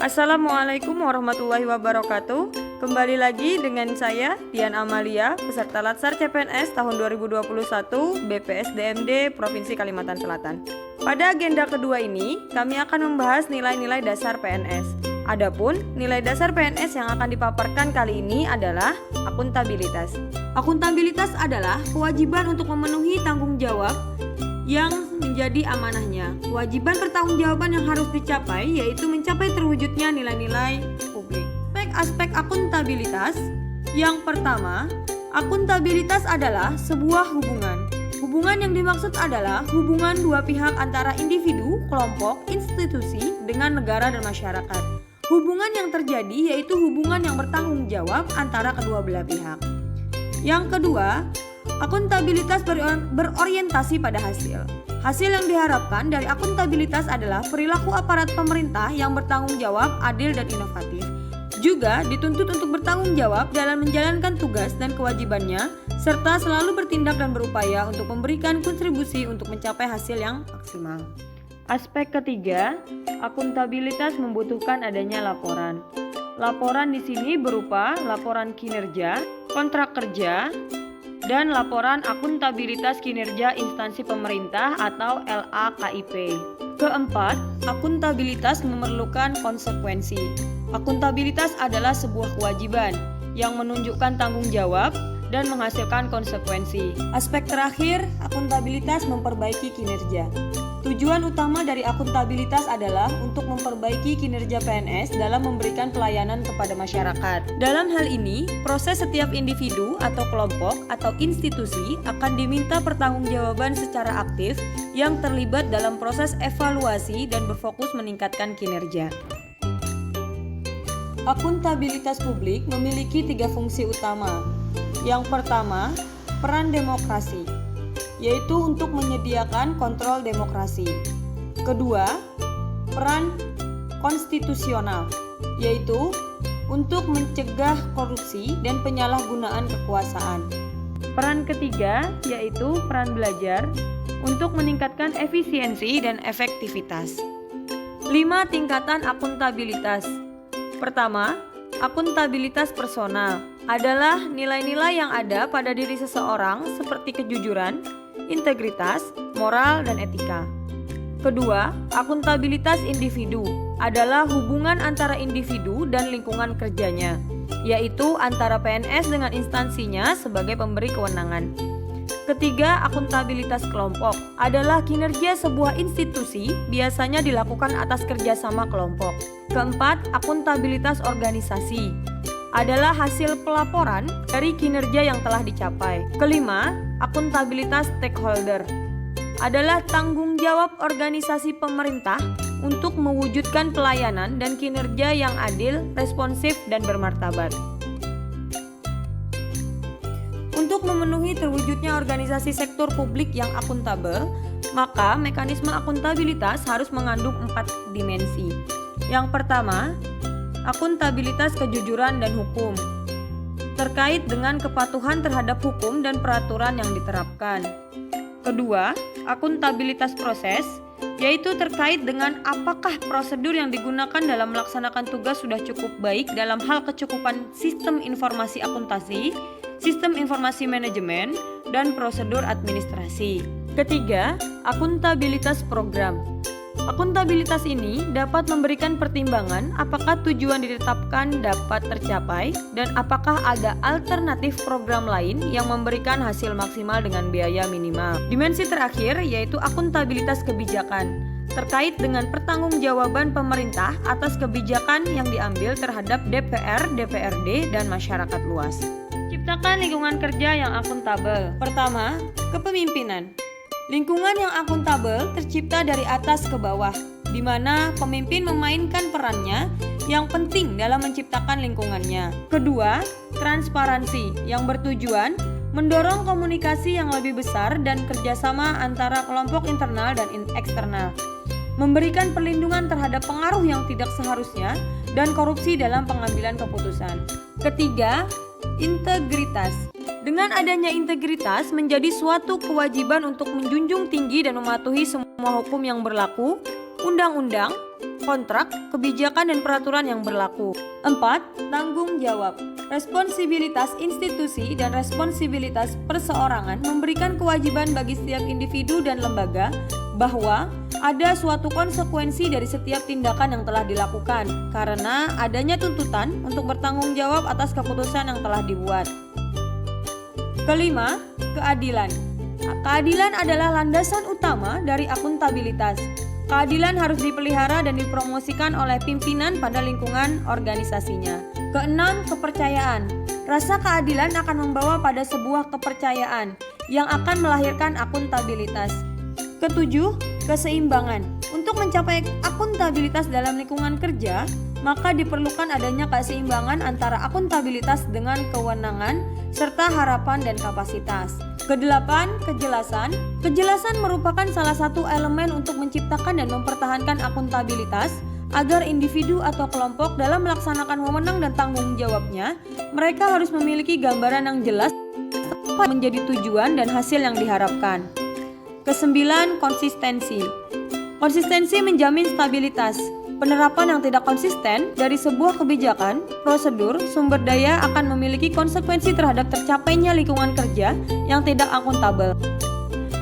Assalamualaikum warahmatullahi wabarakatuh. Kembali lagi dengan saya Dian Amalia, peserta Latsar CPNS tahun 2021 BPSDMD Provinsi Kalimantan Selatan. Pada agenda kedua ini, kami akan membahas nilai-nilai dasar PNS. Adapun nilai dasar PNS yang akan dipaparkan kali ini adalah akuntabilitas. Akuntabilitas adalah kewajiban untuk memenuhi tanggung jawab yang menjadi amanahnya. Kewajiban pertanggungjawaban yang harus dicapai yaitu mencapai terwujudnya nilai-nilai publik. Aspek akuntabilitas. Yang pertama, akuntabilitas adalah sebuah hubungan. Hubungan yang dimaksud adalah hubungan dua pihak antara individu, kelompok, institusi dengan negara dan masyarakat. Hubungan yang terjadi yaitu hubungan yang bertanggung jawab antara kedua belah pihak. Yang kedua, akuntabilitas berorientasi pada hasil. Hasil yang diharapkan dari akuntabilitas adalah perilaku aparat pemerintah yang bertanggung jawab, adil, dan inovatif. Juga dituntut untuk bertanggung jawab dalam menjalankan tugas dan kewajibannya, serta selalu bertindak dan berupaya untuk memberikan kontribusi untuk mencapai hasil yang maksimal. Aspek ketiga, akuntabilitas membutuhkan adanya laporan. Laporan di sini berupa laporan kinerja, kontrak kerja, dan laporan akuntabilitas kinerja instansi pemerintah atau LAKIP. Keempat, akuntabilitas memerlukan konsekuensi. Akuntabilitas adalah sebuah kewajiban yang menunjukkan tanggung jawab dan menghasilkan konsekuensi. Aspek terakhir, akuntabilitas memperbaiki kinerja. Tujuan utama dari akuntabilitas adalah untuk memperbaiki kinerja PNS dalam memberikan pelayanan kepada masyarakat. Dalam hal ini, proses setiap individu atau kelompok atau institusi akan diminta pertanggungjawaban secara aktif yang terlibat dalam proses evaluasi dan berfokus meningkatkan kinerja. Akuntabilitas publik memiliki 3 fungsi utama. Yang pertama, peran demokrasi, yaitu untuk menyediakan kontrol demokrasi. Kedua, peran konstitusional, yaitu untuk mencegah korupsi dan penyalahgunaan kekuasaan. Peran ketiga yaitu peran belajar untuk meningkatkan efisiensi dan efektivitas. 5 tingkatan akuntabilitas. Pertama, akuntabilitas personal adalah nilai-nilai yang ada pada diri seseorang seperti kejujuran, integritas, moral, dan etika. Kedua, akuntabilitas individu adalah hubungan antara individu dan lingkungan kerjanya, yaitu antara PNS dengan instansinya sebagai pemberi kewenangan. Ketiga, akuntabilitas kelompok adalah kinerja sebuah institusi biasanya dilakukan atas kerjasama kelompok. Keempat, akuntabilitas organisasi adalah hasil pelaporan dari kinerja yang telah dicapai. Kelima, akuntabilitas stakeholder adalah tanggung jawab organisasi pemerintah untuk mewujudkan pelayanan dan kinerja yang adil, responsif, dan bermartabat. Untuk memenuhi terwujudnya organisasi sektor publik yang akuntabel, maka mekanisme akuntabilitas harus mengandung 4 dimensi. Yang pertama, akuntabilitas kejujuran dan hukum, terkait dengan kepatuhan terhadap hukum dan peraturan yang diterapkan. Kedua, akuntabilitas proses, yaitu terkait dengan apakah prosedur yang digunakan dalam melaksanakan tugas sudah cukup baik dalam hal kecukupan sistem informasi akuntansi, sistem informasi manajemen, dan prosedur administrasi. Ketiga, akuntabilitas program. Akuntabilitas ini dapat memberikan pertimbangan apakah tujuan ditetapkan dapat tercapai dan apakah ada alternatif program lain yang memberikan hasil maksimal dengan biaya minimal. Dimensi terakhir yaitu akuntabilitas kebijakan, terkait dengan pertanggungjawaban pemerintah atas kebijakan yang diambil terhadap DPR, DPRD, dan masyarakat luas. Ciptakan lingkungan kerja yang akuntabel. Pertama, kepemimpinan. Lingkungan yang akuntabel tercipta dari atas ke bawah, di mana pemimpin memainkan perannya yang penting dalam menciptakan lingkungannya. Kedua, transparansi yang bertujuan mendorong komunikasi yang lebih besar dan kerjasama antara kelompok internal dan eksternal, memberikan perlindungan terhadap pengaruh yang tidak seharusnya, dan korupsi dalam pengambilan keputusan. Ketiga, integritas. Dengan adanya integritas menjadi suatu kewajiban untuk menjunjung tinggi dan mematuhi semua hukum yang berlaku, undang-undang, kontrak, kebijakan dan peraturan yang berlaku. 4. Tanggung jawab. Responsibilitas institusi dan responsibilitas perseorangan memberikan kewajiban bagi setiap individu dan lembaga bahwa ada suatu konsekuensi dari setiap tindakan yang telah dilakukan karena adanya tuntutan untuk bertanggung jawab atas keputusan yang telah dibuat. Kelima, keadilan. Keadilan adalah landasan utama dari akuntabilitas. Keadilan harus dipelihara dan dipromosikan oleh pimpinan pada lingkungan organisasinya. Keenam, kepercayaan. Rasa keadilan akan membawa pada sebuah kepercayaan yang akan melahirkan akuntabilitas. Ketujuh, keseimbangan. Untuk mencapai akuntabilitas dalam lingkungan kerja, maka diperlukan adanya keseimbangan antara akuntabilitas dengan kewenangan serta harapan dan kapasitas. Kedelapan, kejelasan. Kejelasan merupakan salah satu elemen untuk menciptakan dan mempertahankan akuntabilitas agar individu atau kelompok dalam melaksanakan wewenang dan tanggung jawabnya, mereka harus memiliki gambaran yang jelas menjadi tujuan dan hasil yang diharapkan. Kesembilan, konsistensi. Konsistensi menjamin stabilitas. Penerapan yang tidak konsisten dari sebuah kebijakan, prosedur, sumber daya akan memiliki konsekuensi terhadap tercapainya lingkungan kerja yang tidak akuntabel.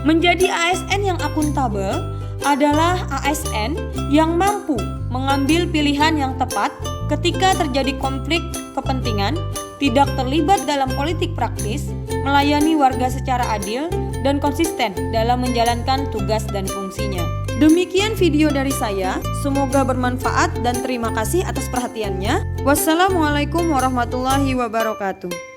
Menjadi ASN yang akuntabel adalah ASN yang mampu mengambil pilihan yang tepat ketika terjadi konflik kepentingan, tidak terlibat dalam politik praktis, melayani warga secara adil, dan konsisten dalam menjalankan tugas dan fungsinya. Demikian video dari saya, semoga bermanfaat dan terima kasih atas perhatiannya. Wassalamualaikum warahmatullahi wabarakatuh.